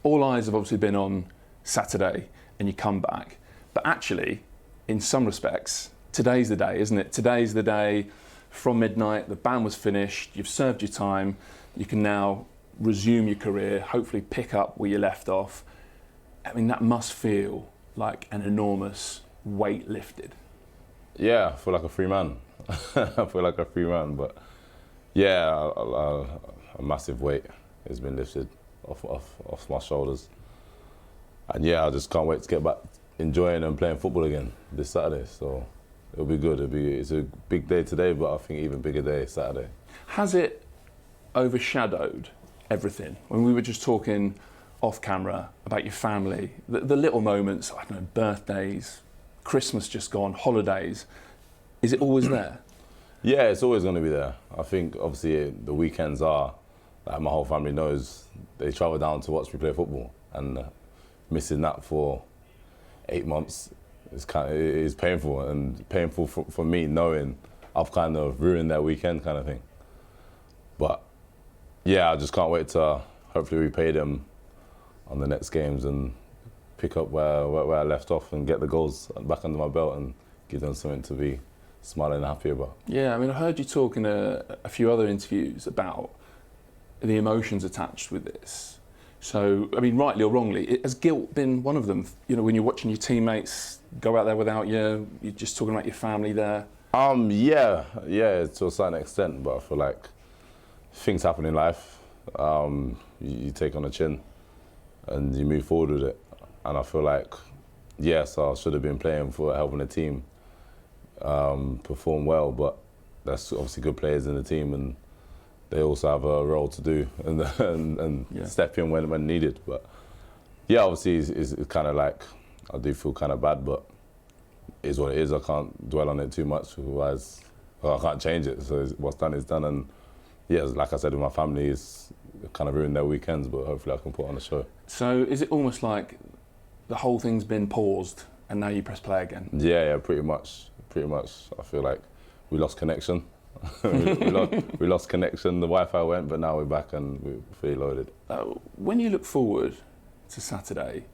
all eyes have obviously been on Saturday and you come back. But actually, in some respects, today's the day, isn't it? Today's the day from midnight, the ban was finished, you've served your time, you can now resume your career, hopefully pick up where you left off. I mean, that must feel like an enormous weight lifted. Yeah, I feel like a free man. I feel like a free man, but yeah, a massive weight has been lifted off my shoulders. And yeah, I just can't wait to get back enjoying and playing football again this Saturday. So it'll be good. It's a big day today, but I think even bigger day Saturday. Has it overshadowed everything? When we were just talking off camera about your family, the little moments, I don't know, birthdays, Christmas just gone, holidays, is it always there? Yeah, it's always going to be there. I think obviously the weekends are, like my whole family knows, they travel down to watch me play football, and missing that for 8 months is painful, and painful for me knowing I've kind of ruined their weekend kind of thing. But yeah, I just can't wait to hopefully repay them on the next games and pick up where I left off and get the goals back under my belt and give them something to be smiling and happy about. Yeah, I mean, I heard you talk in a few other interviews about the emotions attached with this. So, I mean, rightly or wrongly, has guilt been one of them? You know, when you're watching your teammates go out there without you, you're just talking about your family there? Yeah, to a certain extent, but I feel like things happen in life. You take on the chin and you move forward with it. And I feel like, yes, I should have been playing for helping the team perform well, but there's obviously good players in the team and they also have a role to do and step in when needed. But yeah, obviously it's kind of like, I do feel kind of bad, but it is what it is. I can't dwell on it too much, otherwise I can't change it. So what's done is done. And yeah, like I said, with my family, it's kind of ruined their weekends, but hopefully I can put on a show. So is it almost like the whole thing's been paused and now you press play again? Yeah, pretty much. I feel like we lost connection. we lost connection, the Wi-Fi went, but now we're back and we're fully loaded. When you look forward to Saturday,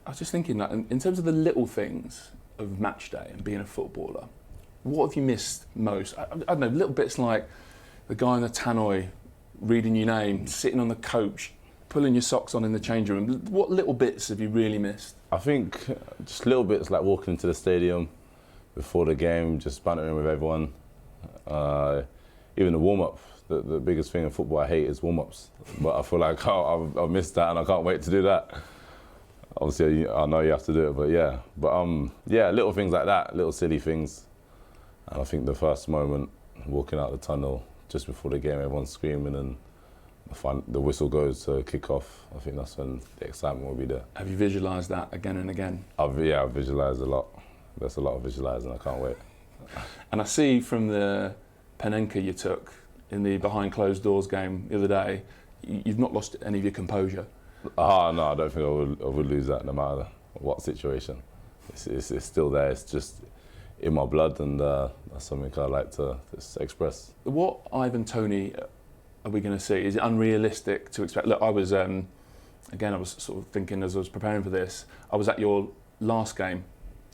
I was just thinking that in terms of the little things of match day and being a footballer, what have you missed most? I don't know, little bits like the guy in the Toney reading your name, sitting on the coach, pulling your socks on in the change room. What little bits have you really missed? I think just little bits like walking into the stadium before the game, just bantering with everyone. Even the warm-up, the biggest thing in football I hate is warm-ups. But I feel like I've missed that and I can't wait to do that. Obviously, I know you have to do it, but yeah. But yeah, little things like that, little silly things. And I think the first moment, walking out the tunnel just before the game, everyone's screaming and the whistle goes to kick off. I think that's when the excitement will be there. Have you visualised that again and again? I've visualised a lot. There's a lot of visualising, I can't wait. And I see from the Panenka you took in the behind closed doors game the other day, you've not lost any of your composure. No, I don't think I would lose that no matter what situation. It's still there, it's just in my blood, and that's something I like to express. What Ivan Toney are we going to see? Is it unrealistic to expect? Look, I was sort of thinking as I was preparing for this, I was at your last game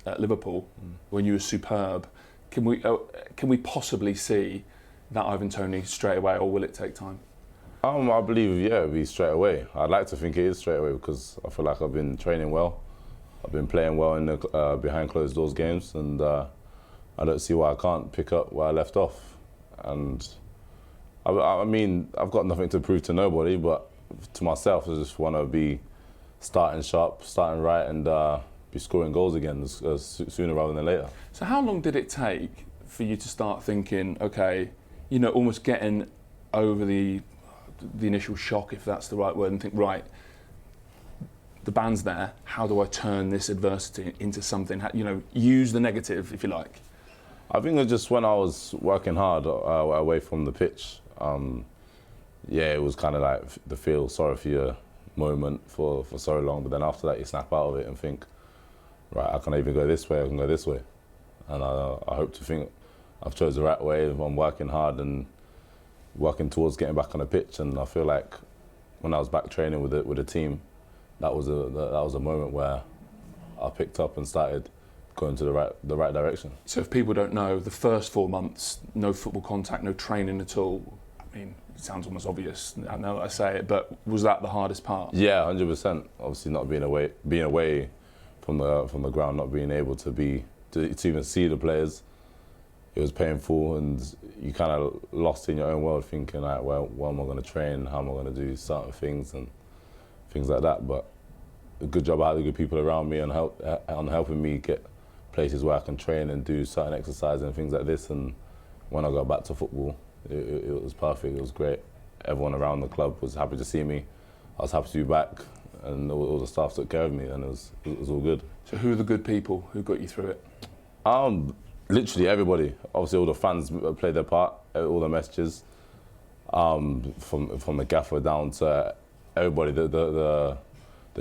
at Liverpool when you were superb. Can we possibly see that Ivan Toney straight away, or will it take time? I believe, it'll be straight away. I'd like to think it is straight away because I feel like I've been training well. I've been playing well in the behind closed doors games, and I don't see why I can't pick up where I left off. And I mean, I've got nothing to prove to nobody, but to myself, I just want to be starting sharp, starting right, and be scoring goals again sooner rather than later. So how long did it take for you to start thinking, okay, almost getting over the initial shock, if that's the right word, and think, right, the band's there, how do I turn this adversity into something, use the negative, if you like? I think it just when I was working hard away from the pitch, it was kind of like the feel sorry for your moment for so long, but then after that you snap out of it and think, right, I can either go this way, I can go this way. And I hope to think I've chose the right way. I'm working hard and working towards getting back on the pitch, and I feel like when I was back training with the team, that was a moment where I picked up and started going to the right direction. So if people don't know, the first 4 months, no football contact, no training at all. I mean, it sounds almost obvious now that I say it, but was that the hardest part? Yeah, 100%. Obviously, not being away from the ground, not being able to even see the players, it was painful, and you kind of lost in your own world, thinking like, well, what am I going to train? How am I going to do certain things and things like that? But a good job, I had the good people around me and helping me get places where I can train and do certain exercises and things like this. And when I got back to football, it was perfect. It was great. Everyone around the club was happy to see me. I was happy to be back, and all the staff took care of me, and it was all good. So who are the good people who got you through it? Literally everybody. Obviously, all the fans played their part. All the messages, from the gaffer down to everybody. The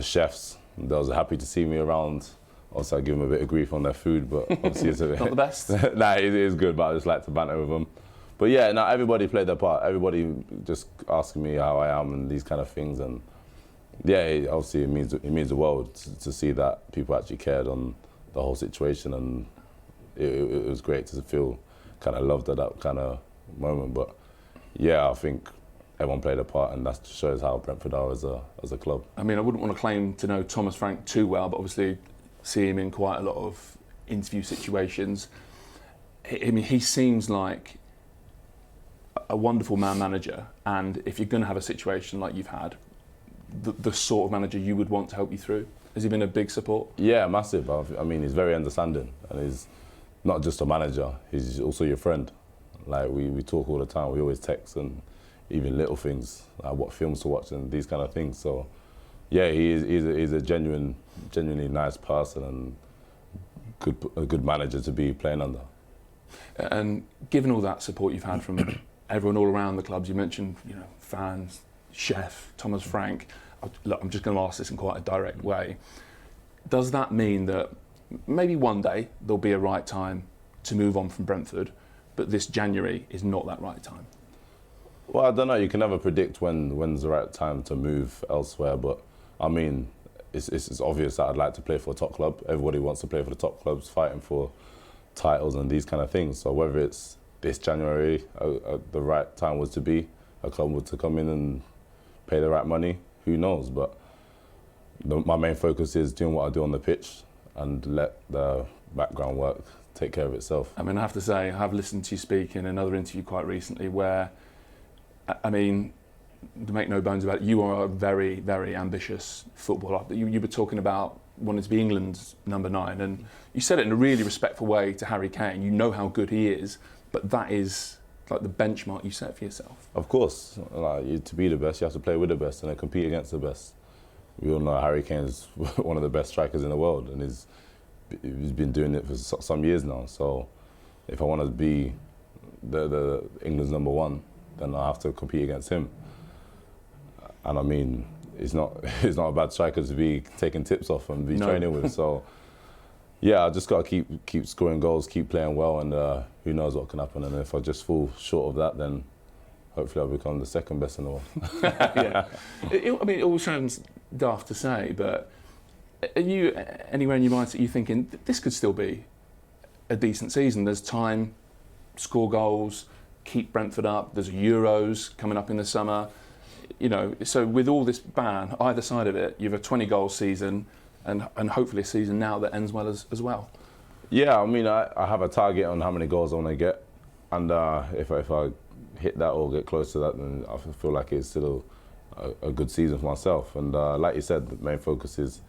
chefs. They was happy to see me around. Also, I give them a bit of grief on their food, but obviously it's a bit... Not the best? Nah, it is good, but I just like to banter with them. But yeah, no, everybody played their part. Everybody just asking me how I am and these kind of things. And yeah, obviously it means the world to see that people actually cared on the whole situation, and it was great to feel kind of loved at that kind of moment. But yeah, I think everyone played a part, and that shows how Brentford are as a club. I mean, I wouldn't want to claim to know Thomas Frank too well, but obviously see him in quite a lot of interview situations. I mean, he seems like a wonderful man manager, and if you're going to have a situation like you've had, the sort of manager you would want to help you through. Has he been a big support? Yeah, massive. I mean, he's very understanding, and he's not just a manager, he's also your friend. Like, we talk all the time, we always text, and even little things, like what films to watch and these kind of things. So yeah, he's a genuinely nice person, and a good manager to be playing under. And given all that support you've had from everyone all around the clubs, you mentioned, fans, chef, Thomas Frank. Look, I'm just going to ask this in quite a direct way. Does that mean that maybe one day there'll be a right time to move on from Brentford, but this January is not that right time? Well, I don't know. You can never predict when's the right time to move elsewhere, but I mean, it's obvious that I'd like to play for a top club. Everybody wants to play for the top clubs, fighting for titles and these kind of things. So whether it's this January, the right time was to be, a club was to come in and pay the right money, who knows? But my main focus is doing what I do on the pitch and let the background work take care of itself. I mean, I have to say, I have listened to you speak in another interview quite recently where, I mean, to make no bones about it, you are a very, very ambitious footballer. You were talking about wanting to be England's number 9, and you said it in a really respectful way to Harry Kane. You know how good he is, but that is like the benchmark you set for yourself. Of course, to be the best, you have to play with the best and then compete against the best. We all know Harry Kane is one of the best strikers in the world, and he's been doing it for some years now. So if I want to be the England's number 1, then I have to compete against him. And I mean, he's not a bad striker to be taking tips off and be training with. So yeah, I just got to keep scoring goals, keep playing well, and who knows what can happen. And if I just fall short of that, then hopefully I'll become the second best in the world. Yeah. I mean, it all sounds daft to say, but are you anywhere in your mind that you're thinking this could still be a decent season? There's time, score goals, keep Brentford up. There's Euros coming up in the summer. So with all this ban, either side of it, you have a 20-goal season and hopefully a season now that ends well as well. Yeah, I mean, I have a target on how many goals I want to get, and if I hit that or get close to that, then I feel like it's still a good season for myself. And like you said, the main focus is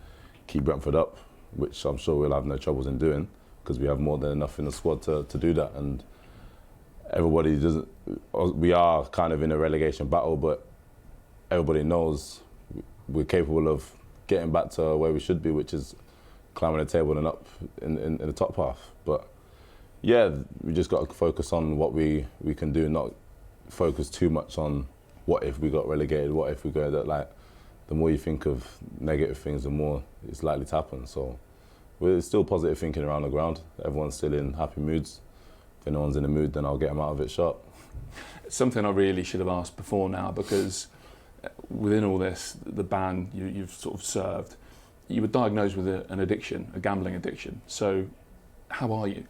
keep Brentford up, which I'm sure we'll have no troubles in doing, because we have more than enough in the squad to do that. And everybody doesn't. We are kind of in a relegation battle, but everybody knows we're capable of getting back to where we should be, which is climbing the table and up in the top half. But yeah, we just got to focus on what we can do, not focus too much on what if we got relegated, what if we go that. Like, the more you think of negative things, the more it's likely to happen. So we're still positive thinking around the ground. Everyone's still in happy moods. If anyone's in a mood, then I'll get them out of it sharp. Something I really should have asked before now, because within all this, the ban you've sort of served, you were diagnosed with an addiction, a gambling addiction. So how are you?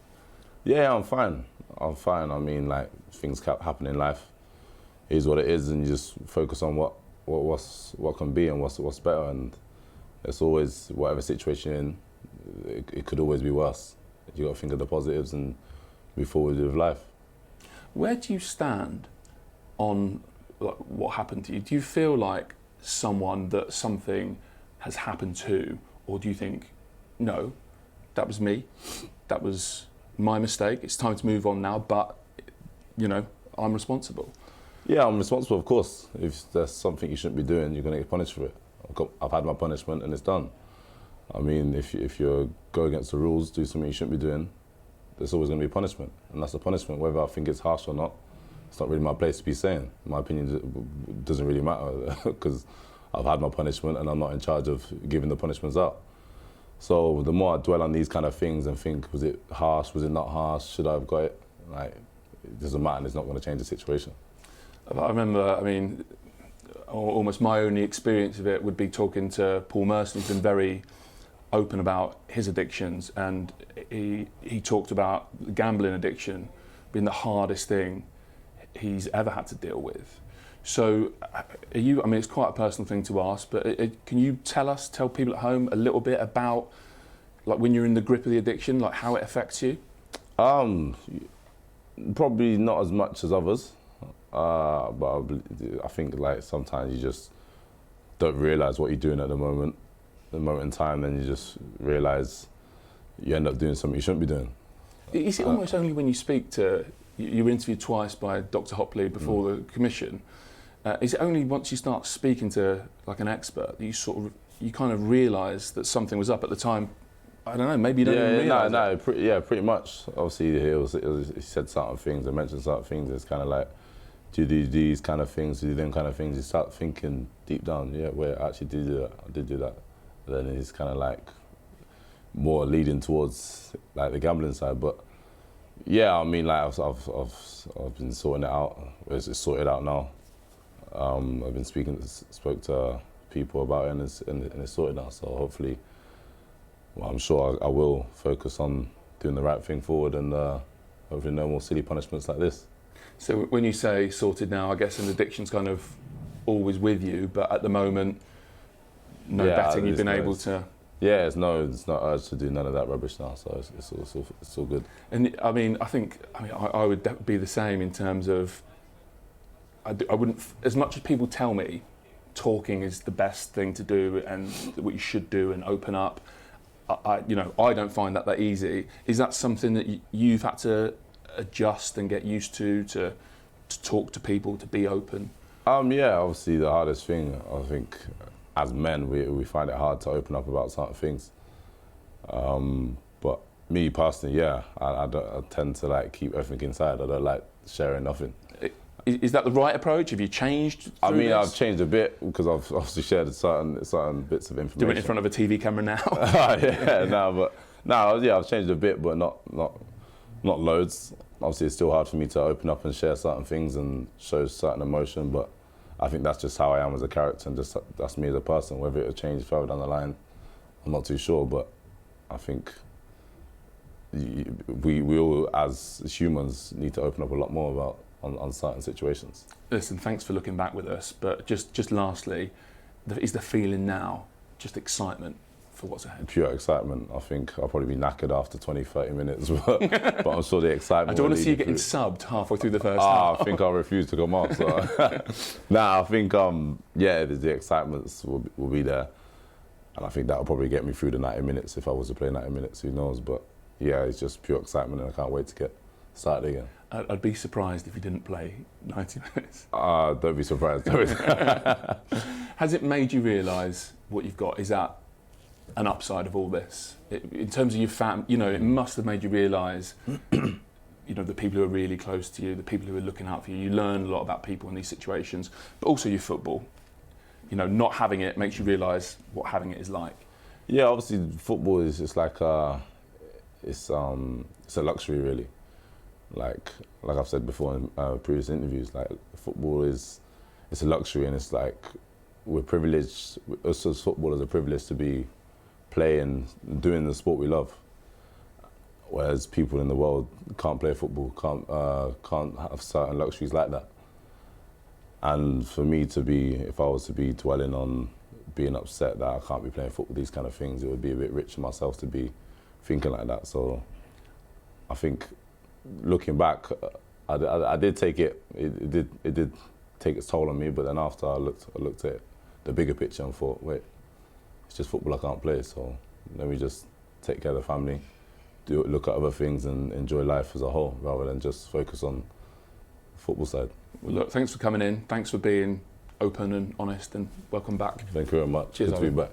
Yeah, I'm fine. I'm fine. I mean, like, things happen in life. It is what it is, and you just focus on what can be and what's better. And it's always, whatever situation you're in, it could always be worse. You got to think of the positives and move forward with life. Where do you stand on like, what happened to you? Do you feel like someone that something has happened to, or do you think, no, that was me, that was my mistake, it's time to move on now, but, you know, I'm responsible? Yeah, I'm responsible, of course. If there's something you shouldn't be doing, you're going to get punished for it. I've had my punishment and it's done. I mean, if you go against the rules, do something you shouldn't be doing, there's always going to be punishment. And that's the punishment, whether I think it's harsh or not. It's not really my place to be saying. My opinion doesn't really matter because I've had my punishment and I'm not in charge of giving the punishments out. So the more I dwell on these kind of things and think, was it harsh, was it not harsh, should I have got it? Like, it doesn't matter and it's not going to change the situation. I remember, I mean, almost my only experience of it would be talking to Paul Merson, who's been very open about his addictions, and he talked about the gambling addiction being the hardest thing he's ever had to deal with. So, are you? I mean, it's quite a personal thing to ask, but can you tell people at home a little bit about, like, when you're in the grip of the addiction, like how it affects you? Probably not as much as others, but I think like sometimes you just don't realise what you're doing at the moment in time, then you just realise you end up doing something you shouldn't be doing. Is it almost only when you speak to, you were interviewed twice by Dr. Hopley before the commission, is it only once you start speaking to like an expert that you kind of realise that something was up at the time? I don't know, maybe you don't even realise it. Pretty much. Obviously he said certain things and mentioned certain things. It's kind of like, do you do these kind of things, do them kind of things? You start thinking deep down, where I actually did do that, I did do that. Then it's kind of like more leading towards like the gambling side. But yeah, I mean, like I've been sorting it out. It's sorted out now. I've been spoke to people about it, and it's sorted now. So hopefully, well, I'm sure I will focus on doing the right thing forward, and hopefully no more silly punishments like this. So when you say sorted now, I guess an addiction's kind of always with you, but at the moment, no betting, you've been able to... Yeah, it's no urge to do none of that rubbish now, so it's all good. And I mean, I would be the same in terms of, I wouldn't, as much as people tell me talking is the best thing to do and what you should do and open up, I don't find that easy. Is that something that you've had to adjust and get used to talk to people, to be open? Yeah, obviously the hardest thing, I think, as men, we find it hard to open up about certain things. But me personally, I tend to like keep everything inside. I don't like sharing nothing. Is that the right approach? Have you changed? I mean, I've changed a bit because I've obviously shared certain bits of information. Do it in front of a TV camera now. I've changed a bit, but not loads. Obviously, it's still hard for me to open up and share certain things and show certain emotion, but I think that's just how I am as a character, and just that's me as a person. Whether it'll change further down the line, I'm not too sure, but I think we all, as humans, need to open up a lot more about on certain situations. Listen, thanks for looking back with us, but just lastly, is the feeling now just excitement for what's ahead? Pure excitement. I think I'll probably be knackered after 20, 30 minutes, but I'm sure the excitement... I don't want to see you getting subbed halfway through the first half. I think I'll refuse to come off. So. I think, the excitement will be there. And I think that'll probably get me through the 90 minutes if I was to play 90 minutes, who knows. But yeah, it's just pure excitement and I can't wait to get started again. I'd be surprised if you didn't play 90 minutes. Don't be surprised. Has it made you realise what you've got? Is that an upside of all this? In terms of your family, it must have made you realise, the people who are really close to you, the people who are looking out for you. You learn a lot about people in these situations, but also your football. Not having it makes you realise what having it is like. Yeah, obviously football is just like it's a luxury really. Like I've said before in previous interviews, like football it's a luxury, and it's like we're privileged, us as footballers are privileged to be playing, doing the sport we love. Whereas people in the world can't play football, can't have certain luxuries like that. And for me to be, if I was to be dwelling on being upset that I can't be playing football, these kind of things, it would be a bit rich of myself to be thinking like that. So I think looking back, I did take it. It did take its toll on me. But then after I looked at the bigger picture and thought, wait, it's just football I can't play. So let me just take care of the family, look at other things and enjoy life as a whole, rather than just focus on the football side. Well, look, thanks for coming in. Thanks for being open and honest, and welcome back. Thank you very much. Cheers, Good to be back.